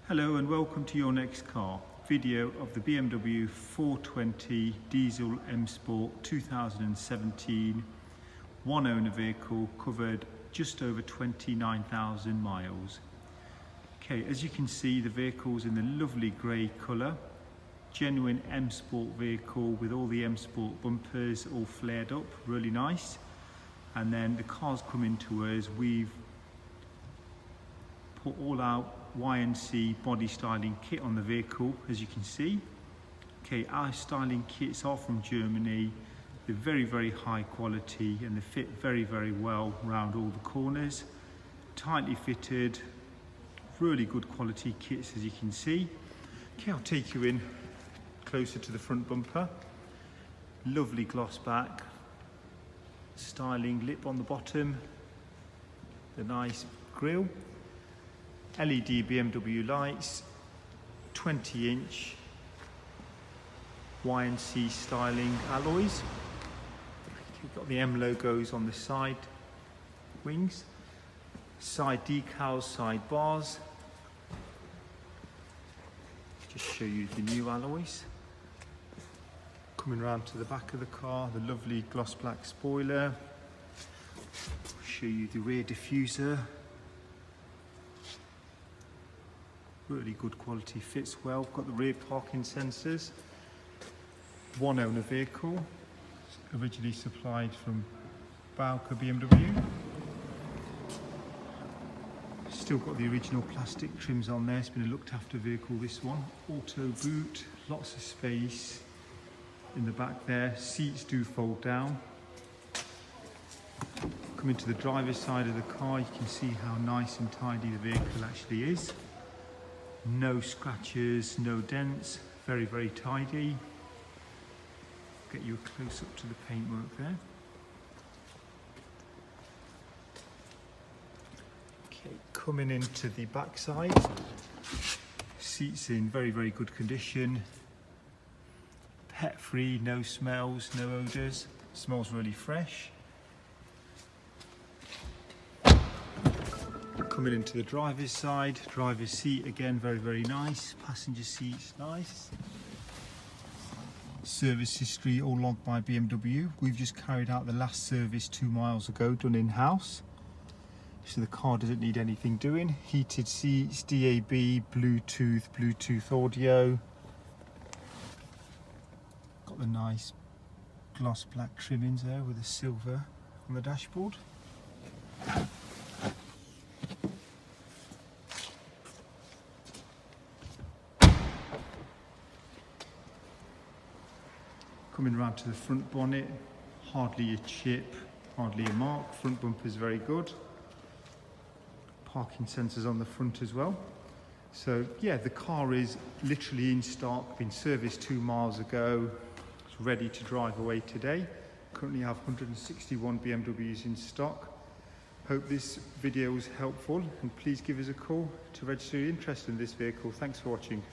Hello and welcome to your next car video of the BMW 420 Diesel M Sport 2017 one owner vehicle, covered just over 29,000 miles. Okay, as you can see, the vehicle's in the lovely grey colour, genuine M Sport vehicle with all the M Sport bumpers all flared up, really nice. And then the car's coming to us, we've put all our Y&C body styling kit on the vehicle, as you can see. Okay, our styling kits are from Germany. They're very high quality and they fit very well around all the corners. Tightly fitted, really good quality kits, as you can see. Okay, I'll take you in closer to the front bumper. Lovely gloss back, styling lip on the bottom, the nice grille. LED BMW lights, 20-inch Y&C styling alloys. You've got the M logos on the side wings, side decals, side bars. Just show you the new alloys. Coming around to the back of the car, the lovely gloss black spoiler. Show you the rear diffuser. Really good quality, fits well. Got the rear parking sensors. One owner vehicle, originally supplied from Bauka BMW. Still got the original plastic trims on there. It's been a looked after vehicle, this one. Auto boot, lots of space in the back there. Seats do fold down. Coming to the driver's side of the car, you can see how nice and tidy the vehicle actually is. No scratches, no dents, very tidy. Get you a close up to the paintwork there. Okay, coming into the back side, seats in very good condition, pet free, no smells, no odours, smells really fresh. Coming into the driver's side, driver's seat again very nice, passenger seats nice. Service history all logged by BMW. We've just carried out the last service 2 miles ago, done in-house. So the car doesn't need anything doing. Heated seats, DAB, Bluetooth audio. Got the nice gloss black trimmings there with the silver on the dashboard. Coming around to the front bonnet, hardly a chip, hardly a mark. Front bumper is very good. Parking sensors on the front as well. So yeah, the car is literally in stock, been serviced 2 miles ago. It's ready to drive away today. Currently have 161 BMWs in stock. Hope this video was helpful and please give us a call to register your interest in this vehicle. Thanks for watching.